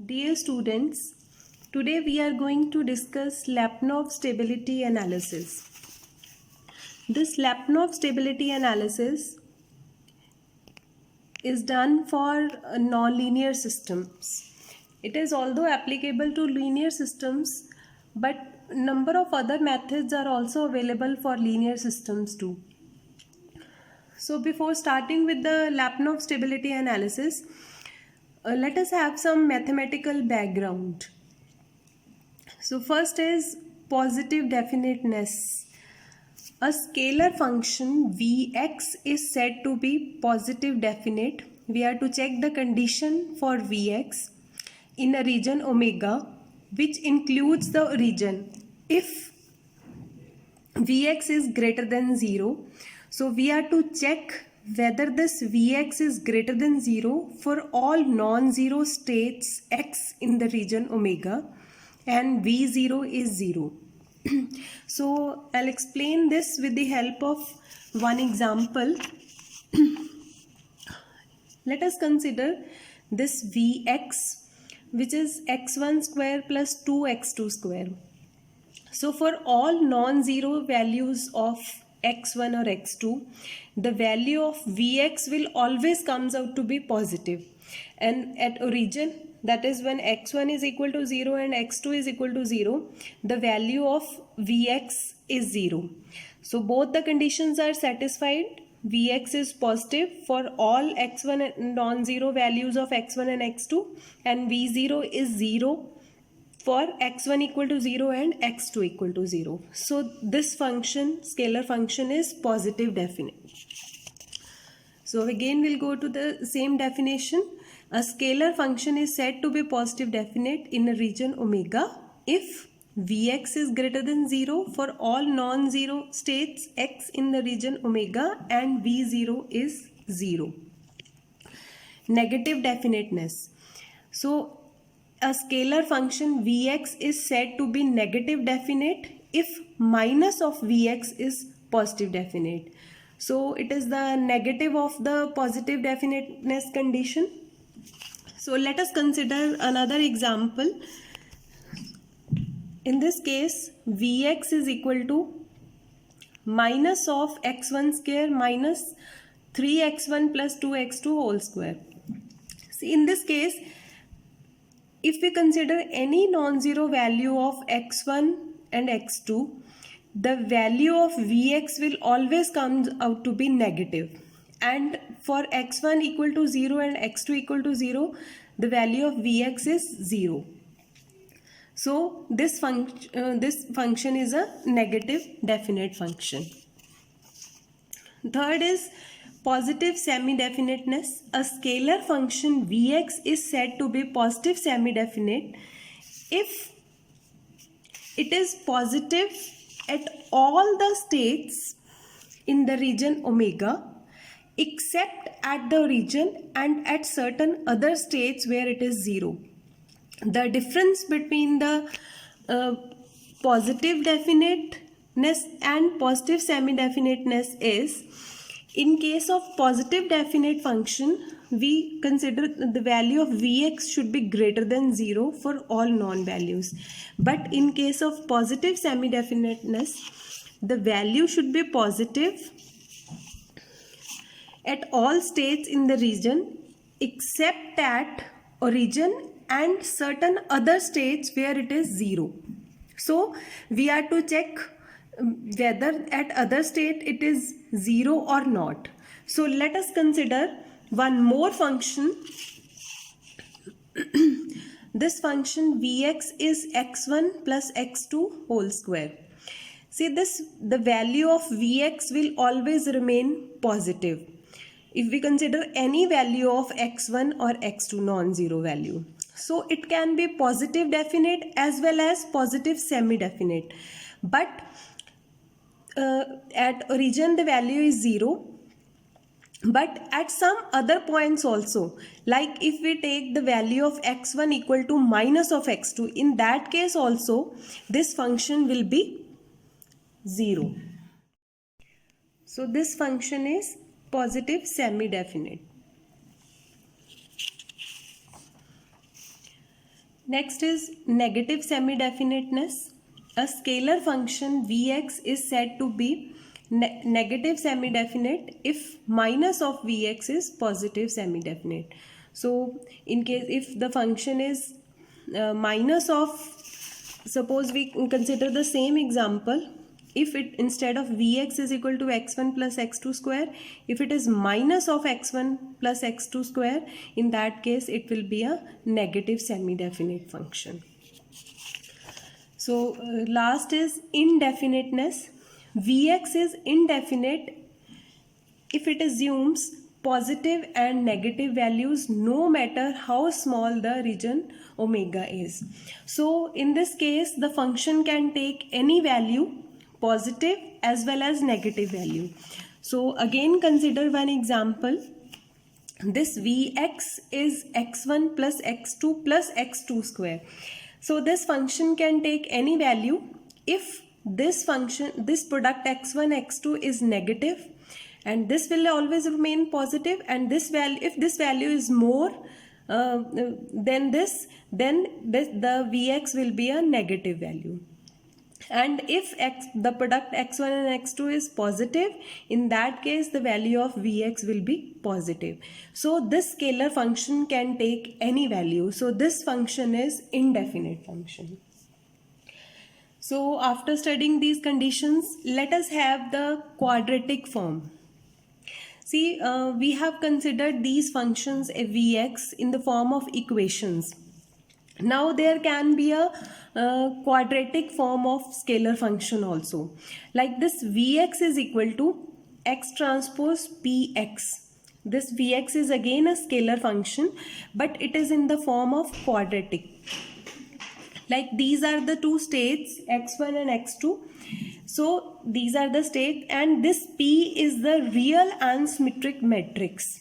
Dear students, today we are going to discuss Lyapunov stability analysis. This Lyapunov stability analysis is done for nonlinear systems. It is although applicable to linear systems, but number of other methods are also available for linear systems too. So before starting with the Lyapunov stability analysis, let us have some mathematical background. So first is positive definiteness. A scalar function Vx is said to be positive definite. We have to check the condition for Vx in a region omega, which includes the region if Vx is greater than 0. So we have to check whether this Vx is greater than 0 for all non-zero states x in the region omega, and V0 is 0. So I'll explain this with the help of one example. Let us consider this Vx, which is x1 square plus 2x2 square. So for all non-zero values of x1 or x2, the value of Vx will always comes out to be positive. And at origin, that is when x1 is equal to 0 and x2 is equal to 0, the value of Vx is 0. So both the conditions are satisfied. Vx is positive for all x1 and non-zero values of x1 and x2, and V0 is 0 for x1 equal to 0 and x2 equal to 0. So this function, scalar function, is positive definite. So again we'll go to the same definition. A scalar function is said to be positive definite in a region omega if Vx is greater than 0 for all non-zero states x in the region omega and V0 is 0. Negative definiteness. So a scalar function Vx is said to be negative definite if minus of Vx is positive definite. So it is the negative of the positive definiteness condition. So let us consider another example. In this case, Vx is equal to minus of x1 square minus 3x1 plus 2x2 whole square. See, in this case, if we consider any non-zero value of x1 and x2, the value of Vx will always come out to be negative. And for x1 equal to 0 and x2 equal to 0, the value of Vx is 0. So this function is a negative definite function. Third is positive semi-definiteness. A scalar function Vx is said to be positive semi-definite if it is positive at all the states in the region omega except at the region and at certain other states where it is 0. The difference between the positive definiteness and positive semi-definiteness is, in case of positive definite function, we consider the value of Vx should be greater than 0 for all non-values. But in case of positive semi-definiteness, the value should be positive at all states in the region except at origin and certain other states where it is 0. So we are to check whether at other state it is 0 or not. So let us consider one more function. This function Vx is x1 plus x2 whole square. See this, the value of Vx will always remain positive if we consider any value of x1 or x2 non-zero value. So it can be positive definite as well as positive semi-definite. But at origin the value is 0. But at some other points also, like if we take the value of x1 equal to minus of x2, in that case also this function will be 0. So this function is positive semi-definite. Next is negative semi-definiteness. A scalar function Vx is said to be negative semi-definite if minus of Vx is positive semi-definite. So in case if the function is minus of, suppose we consider the same example, if it instead of Vx is equal to x1 plus x2 square, if it is minus of x1 plus x2 square, in that case it will be a negative semi-definite function. So last is indefiniteness. Vx is indefinite if it assumes positive and negative values no matter how small the region omega is. So in this case the function can take any value, positive as well as negative value. So again consider one example. This Vx is x1 plus x2 square. So this function can take any value if this product x1 x2 is negative, and this will always remain positive, and this value, if this value is more than this, then the Vx will be a negative value. And if the product x1 and x2 is positive, in that case the value of Vx will be positive. So this scalar function can take any value. So this function is indefinite function. So after studying these conditions, let us have the quadratic form. See, we have considered these functions Vx in the form of equations. Now there can be a quadratic form of scalar function also. Like this Vx is equal to x transpose Px. This Vx is again a scalar function, but it is in the form of quadratic. Like these are the two states x1 and x2. So these are the states, and this P is the real and symmetric matrix.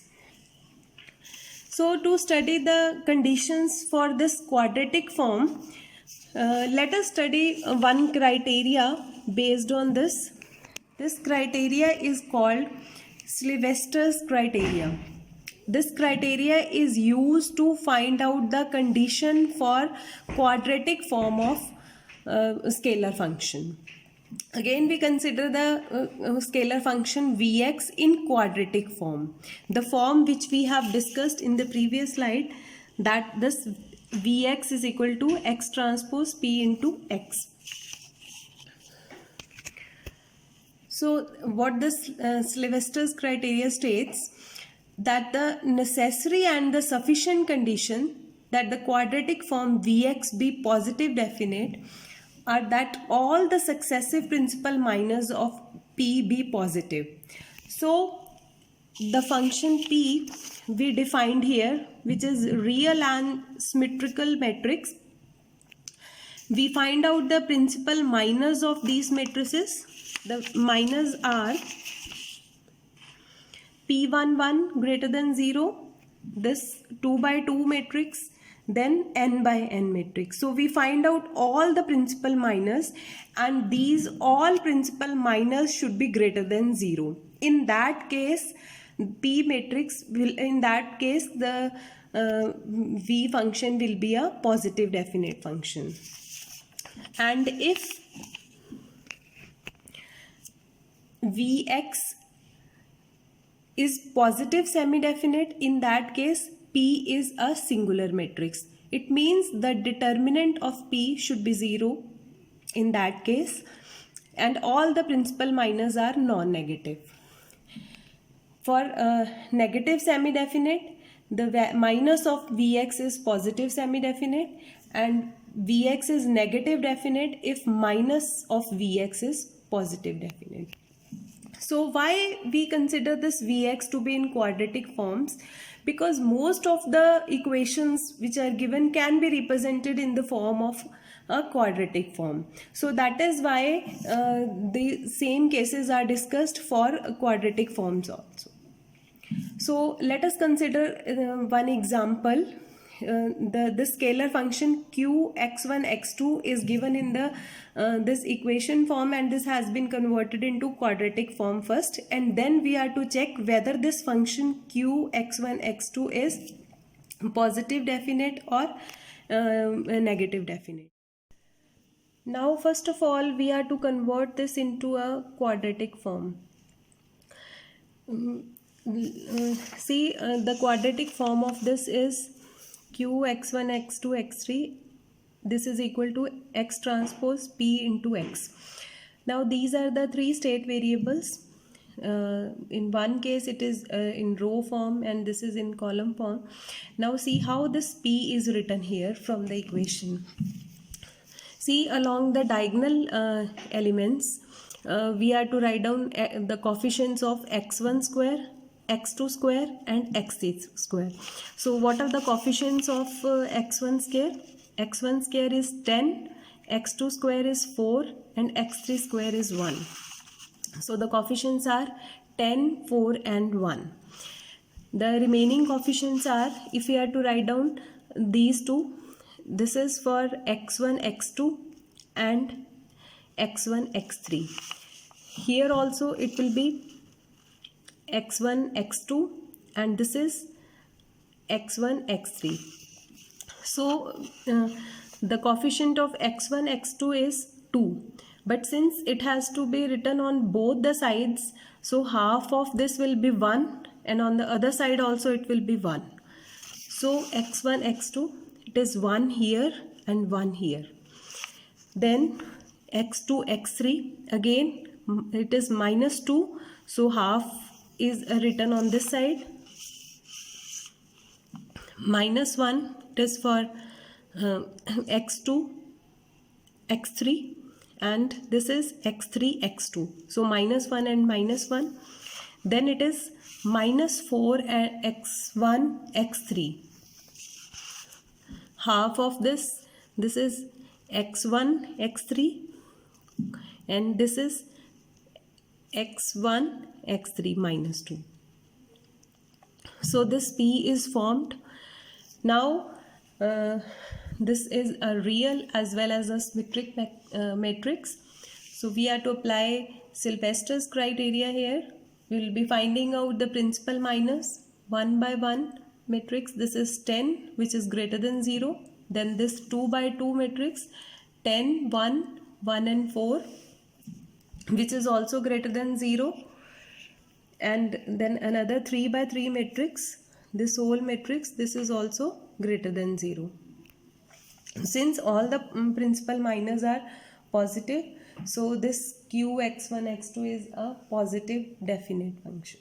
So to study the conditions for this quadratic form, let us study one criteria based on this. This criteria is called Sylvester's criteria. This criteria is used to find out the condition for quadratic form of scalar function. Again we consider the scalar function Vx in quadratic form. The form which we have discussed in the previous slide, that this Vx is equal to x transpose P into x. So what this Sylvester's criteria states, that the necessary and the sufficient condition that the quadratic form Vx be positive definite are that all the successive principal minors of P be positive. So the function P we defined here, which is real and symmetrical matrix, we find out the principal minors of these matrices. The minors are P11 greater than 0, this 2 by 2 matrix, then n by n matrix. So we find out all the principal minors, and these all principal minors should be greater than 0. In that case P matrix will, in that case the V function will be a positive definite function. And if Vx is positive semi-definite, in that case P is a singular matrix. It means the determinant of P should be 0 in that case, and all the principal minors are non-negative. For negative semi-definite, the minus of Vx is positive semi-definite, and Vx is negative definite if minus of Vx is positive definite. So why we consider this Vx to be in quadratic forms? Because most of the equations which are given can be represented in the form of a quadratic form. So that is why the same cases are discussed for quadratic forms also. So let us consider one example. The scalar function q x1 x2 is given in the this equation form, and this has been converted into quadratic form first, and then we are to check whether this function q x1 x2 is positive definite or a negative definite. Now first of all we are to convert this into a quadratic form. The quadratic form of this is q x1 x2 x3, this is equal to x transpose p into x. Now these are the three state variables. In one case it is in row form and this is in column form. Now see how this p is written here from the equation. See, along the diagonal elements, we are to write down the coefficients of x1 square, x2 square and x3 square. So what are the coefficients of x1 square? x1 square is 10, x2 square is 4 and x3 square is 1. So the coefficients are 10, 4 and 1. The remaining coefficients are, if we are to write down these two, this is for x1 x2 and x1 x3. Here also it will be x1 x2 and this is x1 x3. So the coefficient of x1 x2 is 2, but since it has to be written on both the sides, so half of this will be 1 and on the other side also it will be 1. So x1 x2, it is 1 here and 1 here. Then x2 x3, again it is minus 2, so half is written on this side. Minus 1, it is for x2 x3 and this is x3 x2, so minus 1 and minus 1. Then it is minus 4 and x1 x3. Half of this is x1 x3 and this is x1 x3 minus 2. So this P is formed. Now this is a real as well as a symmetric matrix. So we are to apply Sylvester's criteria here. We will be finding out the principal minus 1 by 1 matrix. This is 10 which is greater than 0. Then this 2 by 2 matrix 10, 1, 1 and 4 which is also greater than 0. And then another 3 by 3 matrix, this whole matrix, this is also greater than 0. Since all the principal minors are positive, so this q x1 x2 is a positive definite function.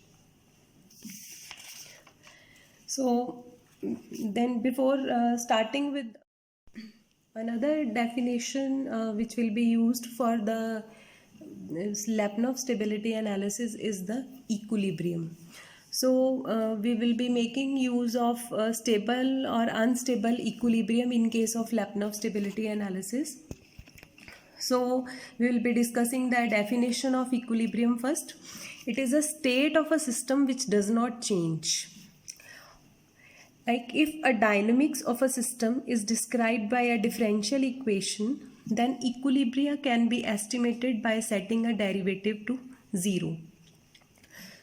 So then before starting with another definition which will be used for the Lyapunov stability analysis is the equilibrium. So we will be making use of stable or unstable equilibrium in case of Lyapunov stability analysis. So we will be discussing the definition of equilibrium first. It is a state of a system which does not change. Like if a dynamics of a system is described by a differential equation, then equilibria can be estimated by setting a derivative to 0.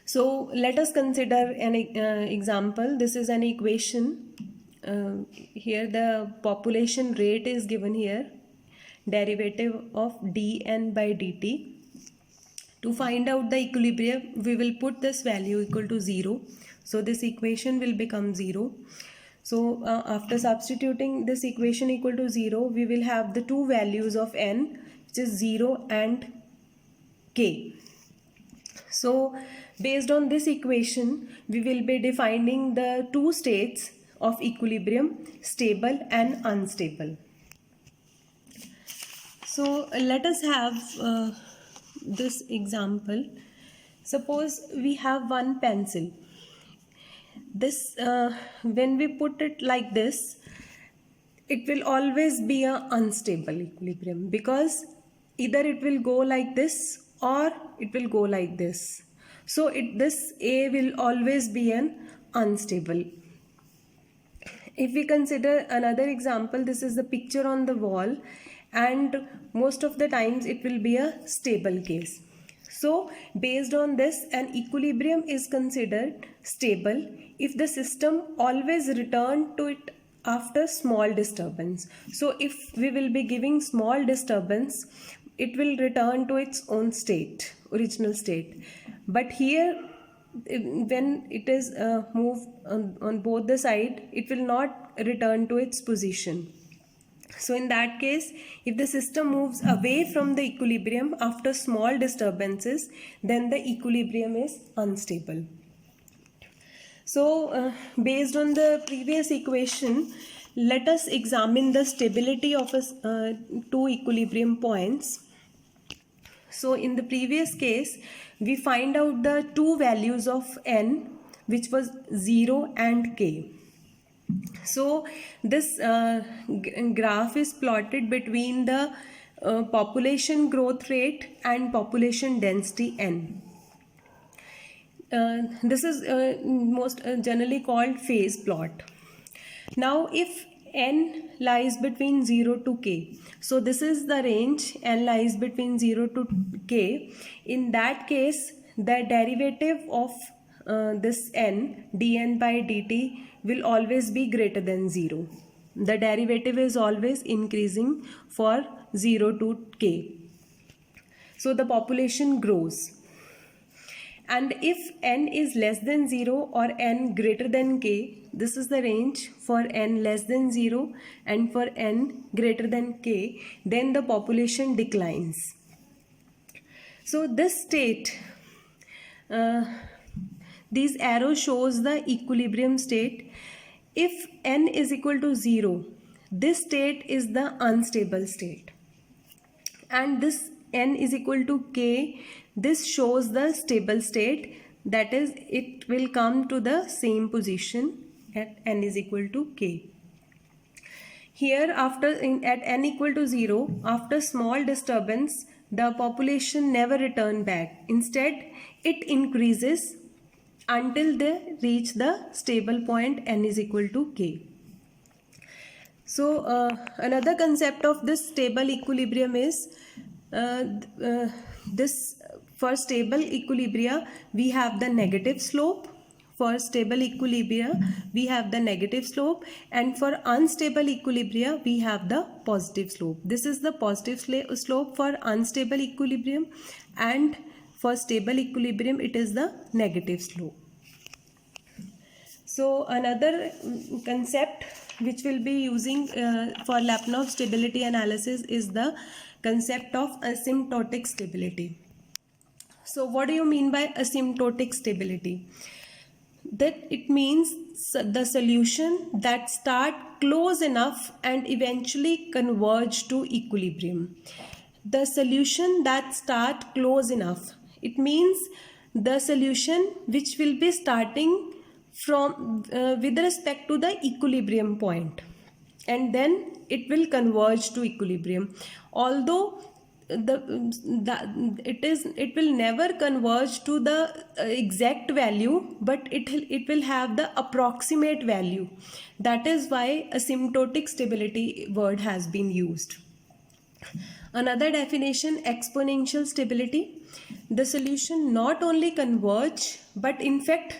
So let us consider an example. This is an equation. Here the population rate is given here. Derivative of dn by dt. To find out the equilibrium, we will put this value equal to 0. So this equation will become 0. So after substituting this equation equal to 0, we will have the two values of n, which is 0 and k. So based on this equation, we will be defining the two states of equilibrium, stable and unstable. So let us have this example. Suppose we have one pencil. This when we put it like this, it will always be an unstable equilibrium, because either it will go like this or it will go like this. So this A will always be an unstable. If we consider another example, this is the picture on the wall, and most of the times it will be a stable case. So based on this, an equilibrium is considered stable if the system always return to it after small disturbance. So if we will be giving small disturbance, it will return to its own state, original state. But here, when it is moved on both the side, it will not return to its position. So in that case, if the system moves away from the equilibrium after small disturbances, then the equilibrium is unstable. So based on the previous equation, let us examine the stability of two equilibrium points. So in the previous case, we find out the two values of n, which was 0 and k. So this graph is plotted between the population growth rate and population density n. This is most generally called phase plot. Now if n lies between 0 to k, so this is the range, n lies between 0 to k. In that case, the derivative of this n, dn by dt, will always be greater than 0. The derivative is always increasing for 0 to k. So the population grows. And if n is less than 0 or n greater than k, this is the range for n less than 0 and for n greater than k, then the population declines. So this state, these arrows shows the equilibrium state. If n is equal to 0, this state is the unstable state. And this n is equal to k, this shows the stable state, that is, it will come to the same position at n is equal to k. Here at n equal to 0, after small disturbance, the population never return back. Instead, it increases until they reach the stable point n is equal to k. So another concept of this stable equilibrium is this. For stable equilibria, we have the negative slope. For stable equilibria, we have the negative slope, and for unstable equilibria, we have the positive slope. This is the positive slope for unstable equilibrium, and for stable equilibrium, it is the negative slope. So another concept which we'll be using for Lyapunov stability analysis is the concept of asymptotic stability. So what do you mean by asymptotic stability? That it means the solution that start close enough and eventually converge to equilibrium. The solution that start close enough, it means the solution which will be starting from with respect to the equilibrium point, and then it will converge to equilibrium. Although it will never converge to the exact value, but it will have the approximate value. That is why asymptotic stability word has been used. Another definition, exponential stability. The solution not only converge, but in fact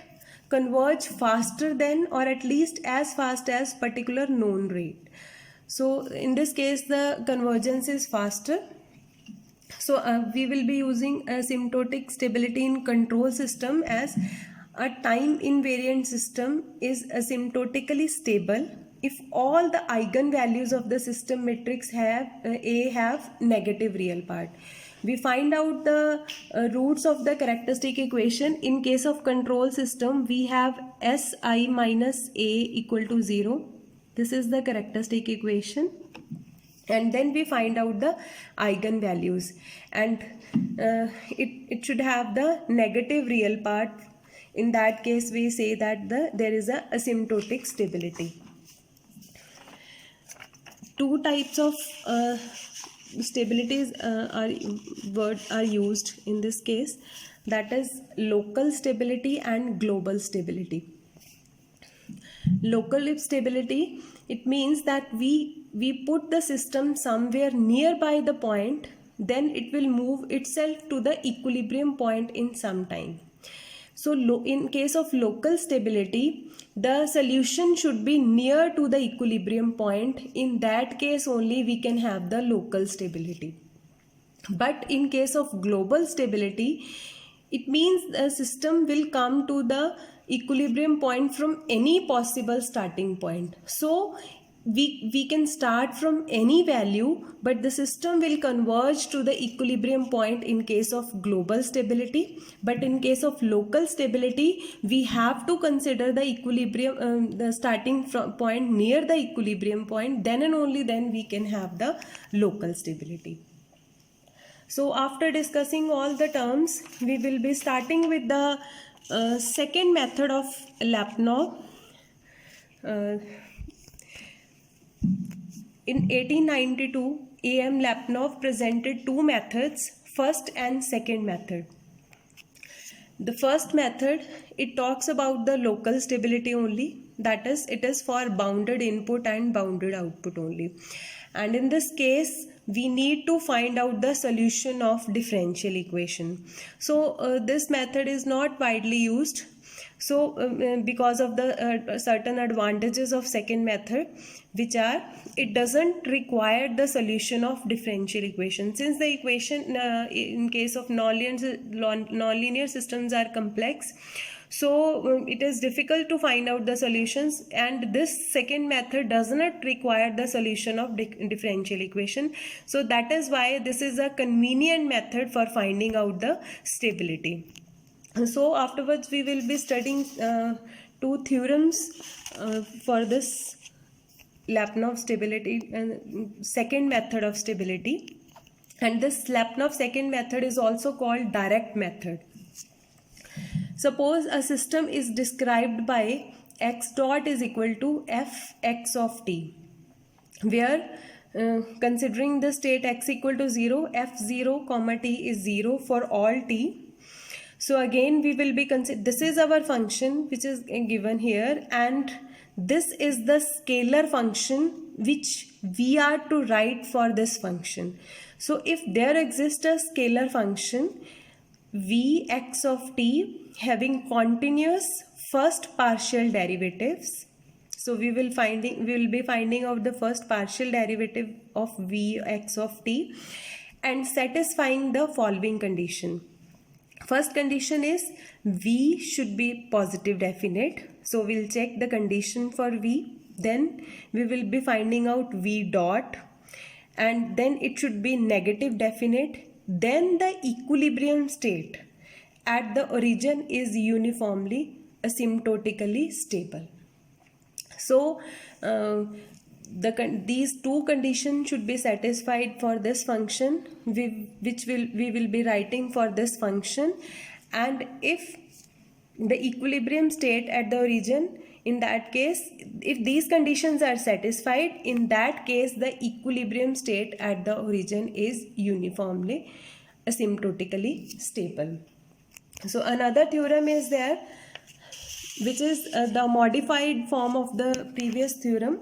converge faster than, or at least as fast as, particular known rate. So in this case, the convergence is faster. So we will be using asymptotic stability in control system as a time invariant system is asymptotically stable if all the eigenvalues of the system matrix have negative real part. We find out the roots of the characteristic equation. In case of control system, we have Si minus A equal to 0. This is the characteristic equation. And then we find out the eigenvalues, and it should have the negative real part. In that case, we say that there is a asymptotic stability. Two types of stabilities are used in this case, that is local stability and global stability. Local stability, it means that we put the system somewhere nearby the point then it will move itself to the equilibrium point in some time. So in case of local stability, the solution should be near to the equilibrium point. In that case only we can have the local stability. But in case of global stability, it means the system will come to the equilibrium point from any possible starting point. So we can start from any value, but the system will converge to the equilibrium point in case of global stability. But in case of local stability, we have to consider the equilibrium, the starting point near the equilibrium point. Then and only then we can have the local stability. So after discussing all the terms, we will be starting with the second method of Lyapunov. In 1892, A.M. Lyapunov presented two methods, first and second method. The first method, it talks about the local stability only, that is, it is for bounded input and bounded output only. And in this case, we need to find out the solution of differential equation. So this method is not widely used. So because of the certain advantages of second method, which are, it doesn't require the solution of differential equation. Since the equation in case of nonlinear systems are complex, so it is difficult to find out the solutions, and this second method does not require the solution of differential equation. So that is why this is a convenient method for finding out the stability. So afterwards we will be studying two theorems for this Lyapunov stability and second method of stability. And this Lyapunov second method is also called direct method. Suppose a system is described by x dot is equal to fx of t, where considering the state x equal to 0, f0 comma t is 0 for all t. So again we will be this is our function which is given here, and this is the scalar function which we are to write for this function. So if there exists a scalar function Vx of t having continuous first partial derivatives, so we will be finding out the first partial derivative of Vx of t and satisfying the following condition. First condition is V should be positive definite. So we'll check the condition for V. Then we will be finding out V dot, and then it should be negative definite. Then the equilibrium state at the origin is uniformly asymptotically stable. So these two conditions should be satisfied for this function, which we will be writing for this function. And if the equilibrium state at the origin, in that case, if these conditions are satisfied, in that case the equilibrium state at the origin is uniformly asymptotically stable. So another theorem is there, which is the modified form of the previous theorem.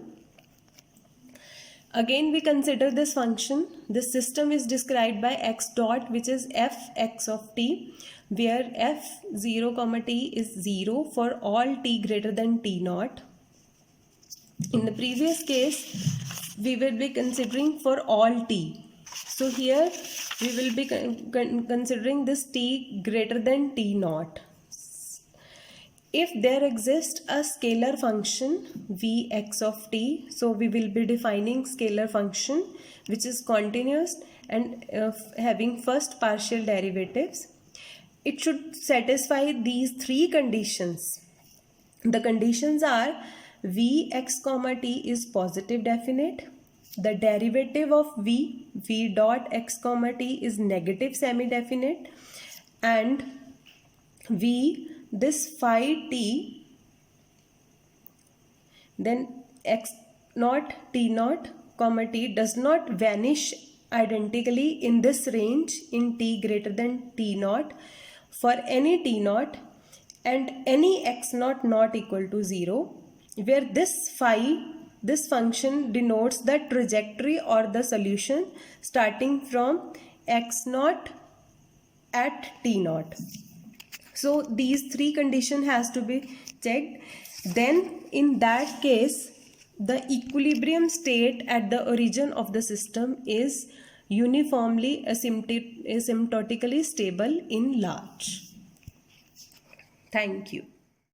Again we consider this function. This system is described by x dot, which is fx of t, where f0 comma t is 0 for all t greater than t naught. In the previous case we will be considering for all t. So here we will be considering this t greater than t naught. If there exists a scalar function Vx of t, so we will be defining scalar function which is continuous and having first partial derivatives. It should satisfy these three conditions. The conditions are Vx comma t is positive definite, the derivative of V dot x comma t is negative semi-definite, and this phi t, then x naught t naught comma t does not vanish identically in this range in t greater than t naught for any t naught and any x naught not equal to 0, where this phi, this function denotes the trajectory or the solution starting from x naught at t naught. So these three conditions has to be checked. Then in that case, the equilibrium state at the origin of the system is uniformly asymptotically stable in large. Thank you.